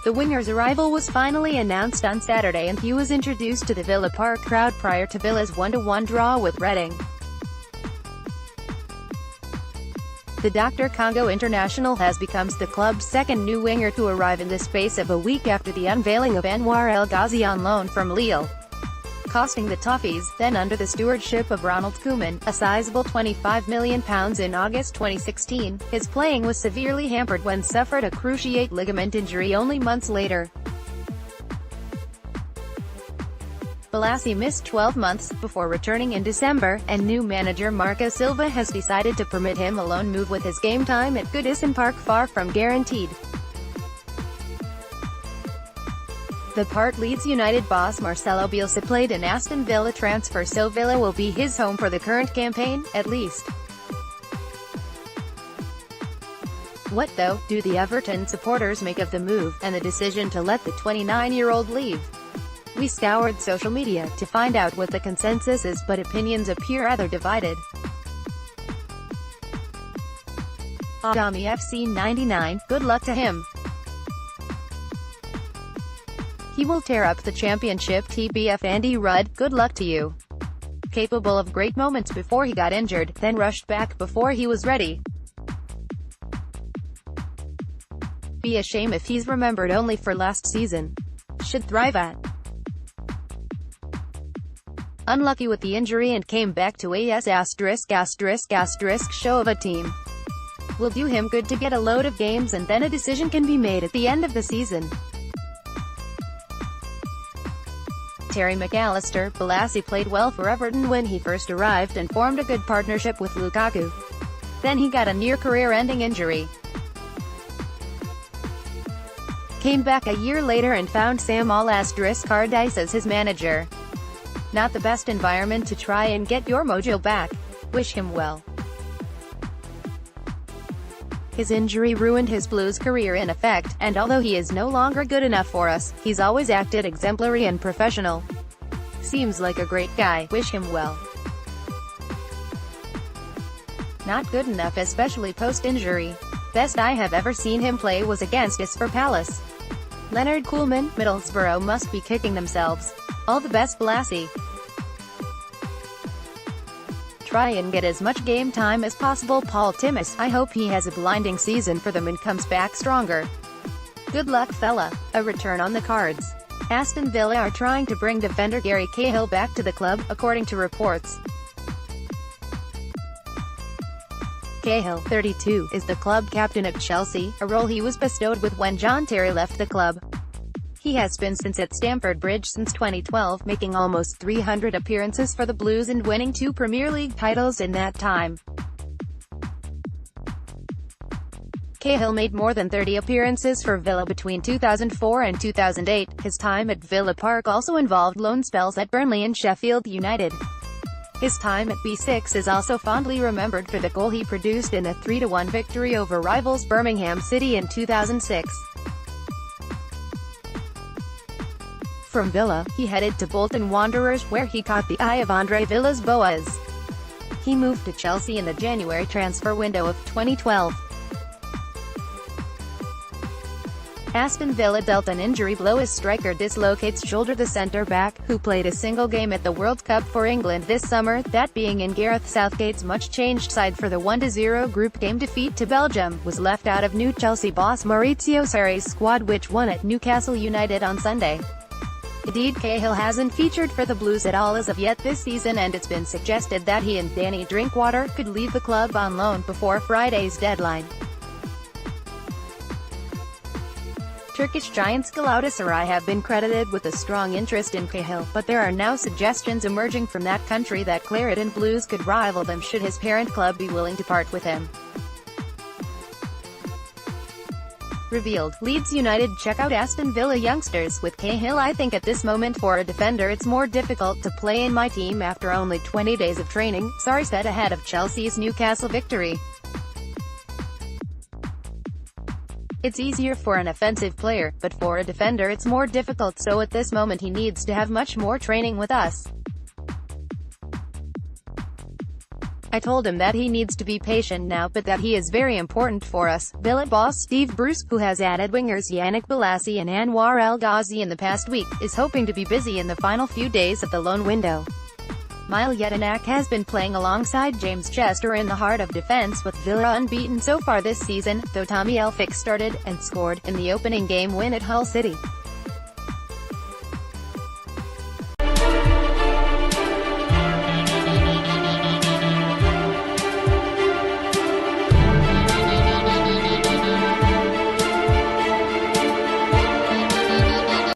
The winger's arrival was finally announced on Saturday and he was introduced to the Villa Park crowd prior to Villa's 1-1 draw with Reading. The Dr. Congo international has become the club's second new winger to arrive in the space of a week after the unveiling of Anwar El Ghazi on loan from Lille. Costing the Toffees, then under the stewardship of Ronald Koeman, a sizable £25 million in August 2016, his playing was severely hampered when suffered a cruciate ligament injury only months later. Bolasie missed 12 months, before returning in December, and new manager Marco Silva has decided to permit him a loan move with his game time at Goodison Park far from guaranteed. The part Leeds United boss Marcelo Bielsa played an Aston Villa transfer, so Villa will be his home for the current campaign, at least. What, though, do the Everton supporters make of the move, and the decision to let the 29-year-old leave? We scoured social media to find out what the consensus is, but opinions appear rather divided. Adami FC 99, good luck to him. He will tear up the championship. TBF Andy Rudd, good luck to you. Capable of great moments before he got injured, then rushed back before he was ready. Be a shame if he's remembered only for last season. Should thrive at. Unlucky with the injury and came back to a show of a team. Will do him good to get a load of games and then a decision can be made at the end of the season. Terry McAllister, Bolasie played well for Everton when he first arrived and formed a good partnership with Lukaku. Then he got a near-career-ending injury. Came back a year later and found Sam Allardyce as his manager. Not the best environment to try and get your mojo back. Wish him well. His injury ruined his Blues career in effect, and although he is no longer good enough for us, he's always acted exemplary and professional. Seems like a great guy, wish him well. Not good enough, especially post-injury. Best I have ever seen him play was against us for Palace. Leonard Koolman, Middlesbrough must be kicking themselves. All the best, Bolasie. Try and get as much game time as possible. Paul Timmis, I hope he has a blinding season for them and comes back stronger. Good luck, fella. A return on the cards. Aston Villa are trying to bring defender Gary Cahill back to the club, according to reports. Cahill, 32, is the club captain at Chelsea, a role he was bestowed with when John Terry left the club. He has been since at Stamford Bridge since 2012, making almost 300 appearances for the Blues and winning 2 Premier League titles in that time. Cahill made more than 30 appearances for Villa between 2004 and 2008. His time at Villa Park also involved loan spells at Burnley and Sheffield United. His time at B6 is also fondly remembered for the goal he produced in a 3-1 victory over rivals Birmingham City in 2006. From Villa, he headed to Bolton Wanderers where he caught the eye of Andre Villas-Boas. He moved to Chelsea in the January transfer window of 2012. Aston Villa dealt an injury blow as striker dislocates shoulder. The centre-back, who played a single game at the World Cup for England this summer, that being in Gareth Southgate's much-changed side for the 1-0 group game defeat to Belgium, was left out of new Chelsea boss Maurizio Sarri's squad, which won at Newcastle United on Sunday. Indeed, Cahill hasn't featured for the Blues at all as of yet this season, and it's been suggested that he and Danny Drinkwater could leave the club on loan before Friday's deadline. Turkish giants Galatasaray have been credited with a strong interest in Cahill, but there are now suggestions emerging from that country that Claret Blues could rival them should his parent club be willing to part with him. Revealed, Leeds United check out Aston Villa youngsters with Cahill. I think at this moment for a defender it's more difficult to play in my team after only 20 days of training, Sarri said ahead of Chelsea's Newcastle victory. It's easier for an offensive player, but for a defender it's more difficult, so at this moment he needs to have much more training with us. I told him that he needs to be patient now but that he is very important for us. Villa boss Steve Bruce, who has added wingers Yannick Bolasie and Anwar El Ghazi in the past week, is hoping to be busy in the final few days of the loan window. Yannick has been playing alongside James Chester in the heart of defence, with Villa unbeaten so far this season, though Tommy Elphick started, and scored, in the opening game win at Hull City.